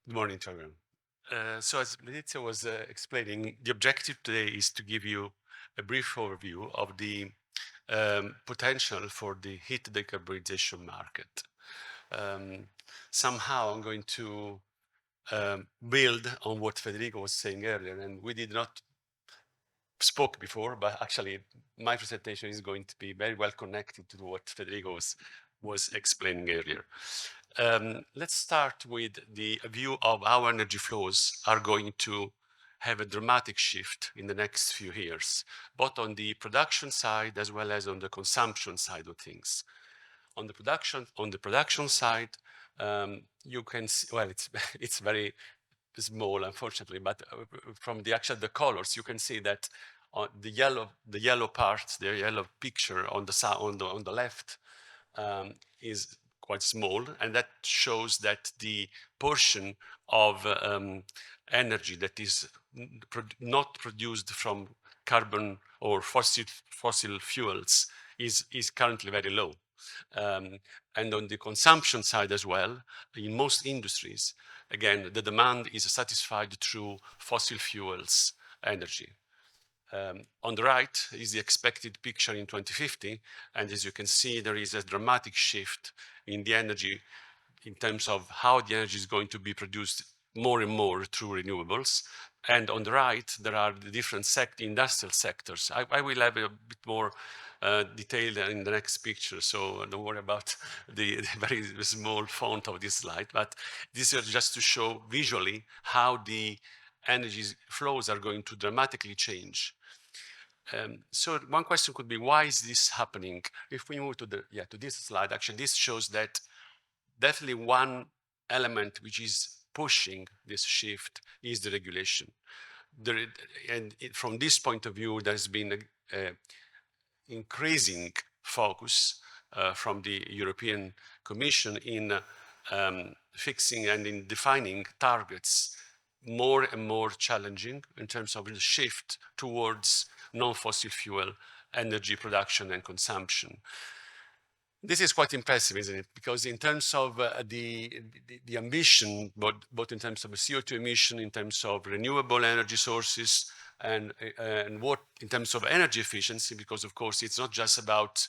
Good morning to everyone. So as Letizia was explaining, the objective today is to give you a brief overview of the potential for the heat decarbonization market. Somehow I'm going to build on what Federico was saying earlier, and we did not spoke before, but actually my presentation is going to be very well connected to what Federico was explaining earlier. Let's start with the view of how energy flows are going to have a dramatic shift in the next few years, both on the production side as well as on the consumption side of things. On the production side, you can see, well, it's very small, unfortunately, but from the colors, you can see that the yellow part, the yellow picture on the left is quite small, and that shows that the portion of energy that is not produced from carbon or fossil fuels is currently very low. And on the consumption side as well, in most industries, again, the demand is satisfied through fossil fuels energy. On the right is the expected picture in 2050. And as you can see, there is a dramatic shift in the energy in terms of how the energy is going to be produced more and more through renewables. And on the right, there are the different industrial sectors. I will have a bit more detail in the next picture, so don't worry about the very small font of this slide. But this is just to show visually how the energy flows are going to dramatically change. So one question could be, why is this happening? If we move to this slide, actually this shows that definitely one element which is pushing this shift is the regulation. From this point of view, there's been a increasing focus from the European Commission in fixing and in defining targets more and more challenging in terms of the shift towards non-fossil fuel energy production and consumption. This is quite impressive, isn't it? Because in terms of the ambition, both in terms of CO2 emission, in terms of renewable energy sources, and what in terms of energy efficiency, because of course it's not just about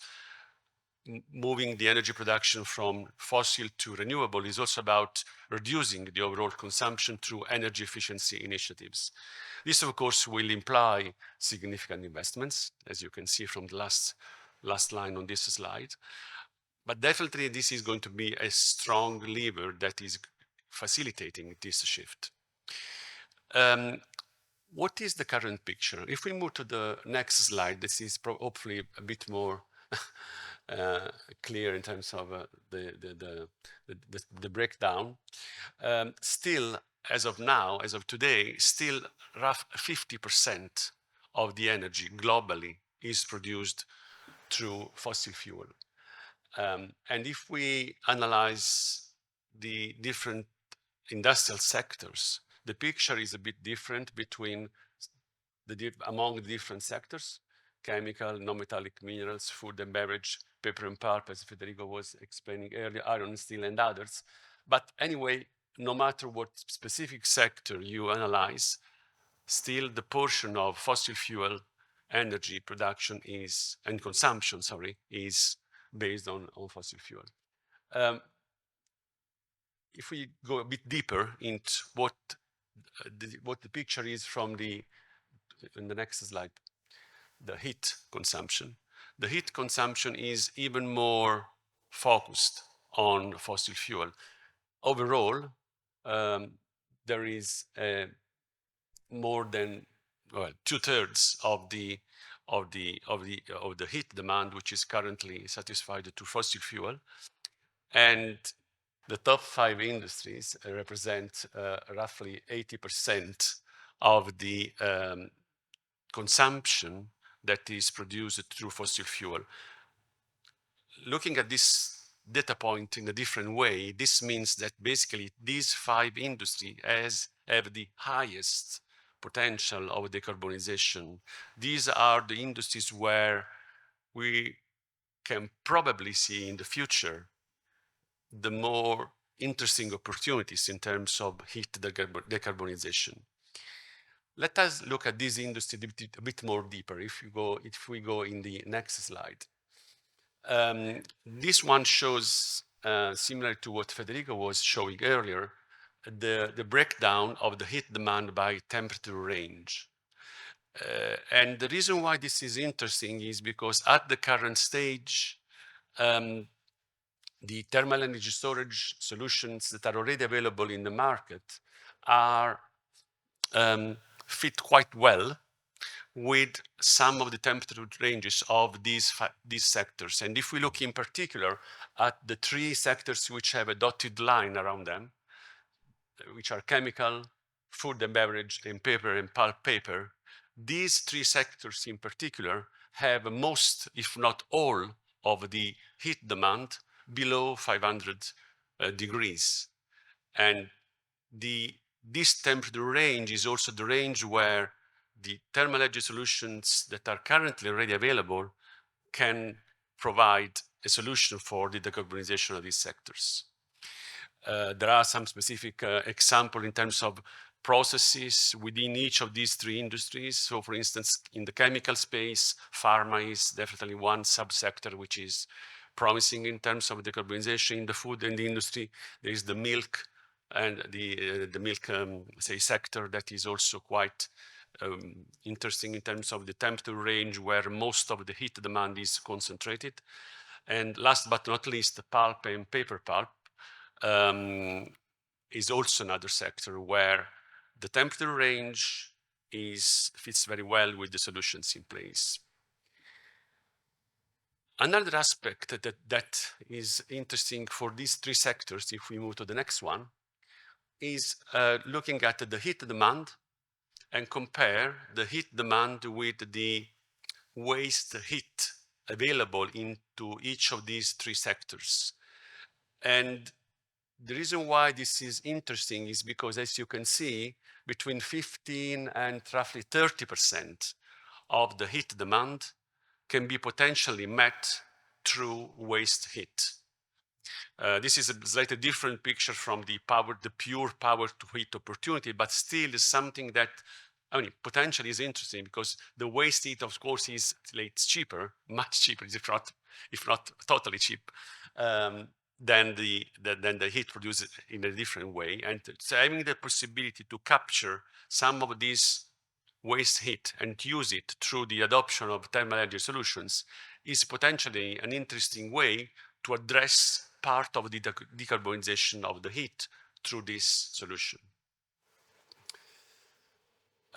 moving the energy production from fossil to renewable, is also about reducing the overall consumption through energy efficiency initiatives. This, of course, will imply significant investments, as you can see from the last line on this slide. But definitely this is going to be a strong lever that is facilitating this shift. What is the current picture? If we move to the next slide, this is hopefully a bit more clear in terms of the breakdown. Still, as of now, as of today, still rough 50% of the energy globally is produced through fossil fuel. And if we analyze the different industrial sectors, the picture is a bit different among the different sectors: chemical, non-metallic minerals, food and beverage, paper and pulp, as Federico was explaining earlier, iron, steel, and others. But anyway, no matter what specific sector you analyze, still the portion of fossil fuel energy production and consumption, is based on fossil fuel. If we go a bit deeper into what the picture is in the next slide, the heat consumption. The heat consumption is even more focused on fossil fuel. Overall, there is more than 2/3 of the heat demand, which is currently satisfied to fossil fuel, and the top 5 industries represent roughly 80% of the consumption that is produced through fossil fuel. Looking at this data point in a different way, this means that basically these 5 industries have the highest potential of decarbonization. These are the industries where we can probably see in the future the more interesting opportunities in terms of heat decarbonization. Let us look at this industry a bit more deeper if we go in the next slide. This one shows, similar to what Federico was showing earlier, the breakdown of the heat demand by temperature range. And the reason why this is interesting is because at the current stage, the thermal energy storage solutions that are already available in the market are fit quite well with some of the temperature ranges of these sectors. And if we look in particular at the three sectors which have a dotted line around them, which are chemical, food and beverage, and paper and pulp paper, these three sectors in particular have most, if not all, of the heat demand below 500 degrees. And this temperature range is also the range where the thermal energy solutions that are currently already available can provide a solution for the decarbonization of these sectors. There are some specific examples in terms of processes within each of these three industries. So for instance, in the chemical space, pharma is definitely one subsector which is promising in terms of decarbonization. In the food and the industry, there is the milk and the milk say sector that is also quite interesting in terms of the temperature range where most of the heat demand is concentrated. And last but not least, the pulp and paper pulp is also another sector where the temperature range fits very well with the solutions in place. Another aspect that is interesting for these three sectors, if we move to the next one, is looking at the heat demand and compare the heat demand with the waste heat available into each of these three sectors. And the reason why this is interesting is because, as you can see, between 15 and roughly 30% of the heat demand can be potentially met through waste heat. This is a slightly different picture from the pure power to heat opportunity, but still is something that, I mean, potentially is interesting because the waste heat, of course, is cheaper, much cheaper, if not totally cheap, than the heat produced in a different way. And so having the possibility to capture some of this waste heat and use it through the adoption of thermal energy solutions is potentially an interesting way to address part of the decarbonization of the heat through this solution.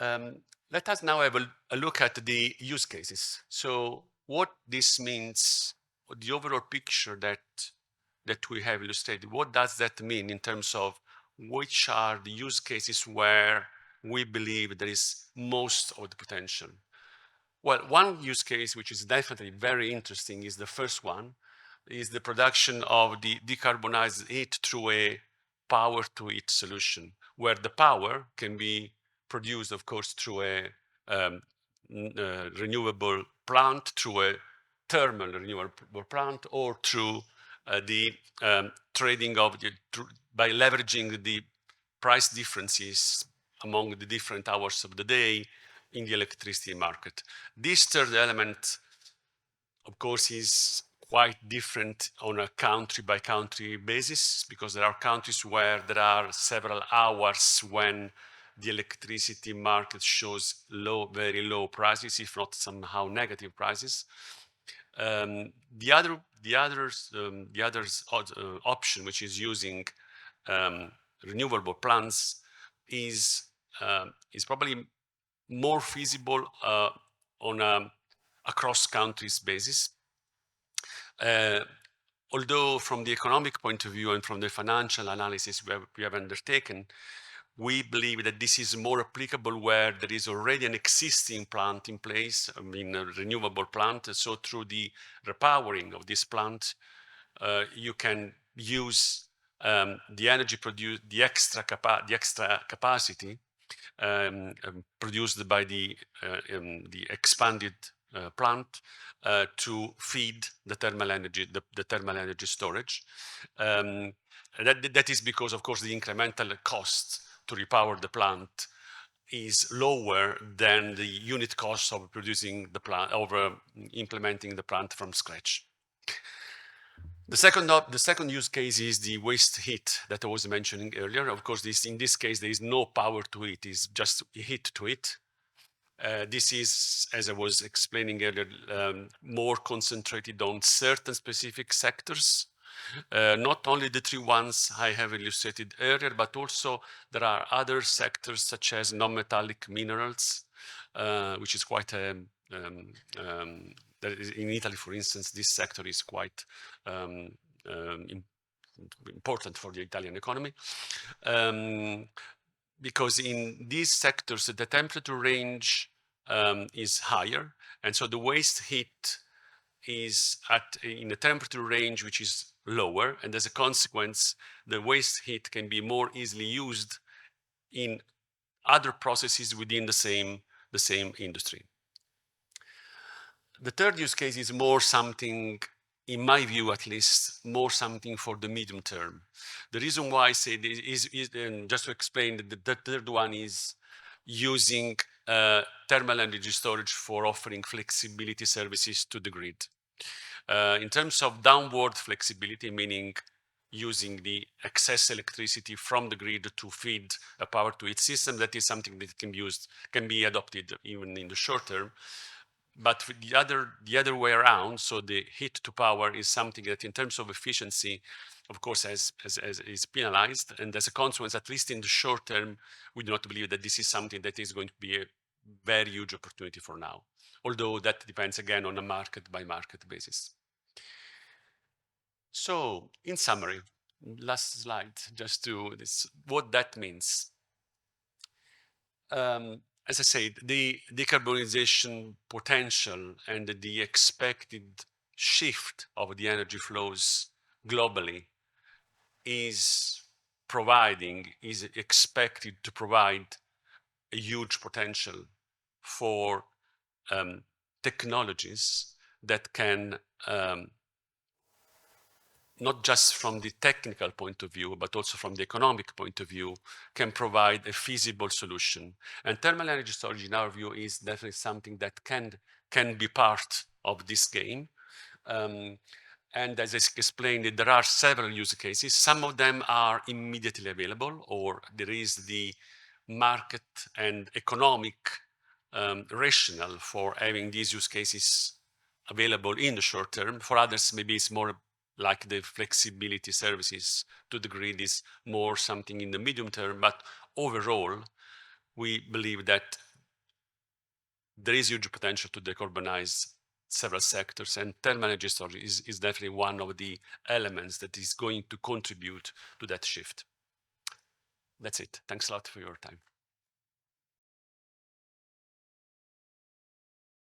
Let us now have a look at the use cases. So what this means, the overall picture that we have illustrated, what does that mean in terms of which are the use cases where we believe there is most of the potential? Well, one use case which is definitely very interesting is the first one, is the production of the decarbonized heat through a power to heat solution, where the power can be produced, of course, through a renewable plant, through a thermal renewable plant, or through the trading of by leveraging the price differences among the different hours of the day in the electricity market. This third element, of course, is quite different on a country by country basis, because there are countries where there are several hours when the electricity market shows very low prices, if not somehow negative prices. The other option, which is using renewable plants, is probably more feasible on a across countries basis. Although from the economic point of view and from the financial analysis we have undertaken, we believe that this is more applicable where there is already an existing plant in place, I mean a renewable plant. So through the repowering of this plant, you can use the energy produced, the extra capacity produced by the expanded plant to feed the thermal energy, the thermal energy storage. That is because, of course, the incremental cost to repower the plant is lower than the unit cost of producing the plant, implementing the plant from scratch. The second use case is the waste heat that I was mentioning earlier. Of course, in this case, there is no power to it, it's just heat to it. This is, as I was explaining earlier, more concentrated on certain specific sectors. Not only the three ones I have illustrated earlier, but also there are other sectors such as non-metallic minerals, which is quite in Italy, for instance, this sector is quite important for the Italian economy. Because in these sectors, the temperature range is higher. And so the waste heat is in a temperature range which is lower. And as a consequence, the waste heat can be more easily used in other processes within the same industry. The third use case is more something, in my view at least, more something for the medium term. The reason why I say this is just to explain, the third one is using thermal energy storage for offering flexibility services to the grid. In terms of downward flexibility, meaning using the excess electricity from the grid to feed a power to its system, that is something that can be adopted even in the short term. But the other way around, so the heat to power is something that in terms of efficiency, of course, is penalized. And as a consequence, at least in the short term, we do not believe that this is something that is going to be a very huge opportunity for now. Although that depends again on a market by market basis. So in summary, last slide, just to this, what that means. As I said, the decarbonization potential and the expected shift of the energy flows globally is expected to provide a huge potential for technologies that can not just from the technical point of view, but also from the economic point of view, can provide a feasible solution. And thermal energy storage, in our view, is definitely something that can be part of this game. And as I explained, there are several use cases. Some of them are immediately available, or there is the market and economic rationale for having these use cases available in the short term. For others, maybe it's more like the flexibility services to the grid is more something in the medium term. But overall, we believe that there is huge potential to decarbonize several sectors, and thermal energy storage is definitely one of the elements that is going to contribute to that shift. That's it. Thanks a lot for your time.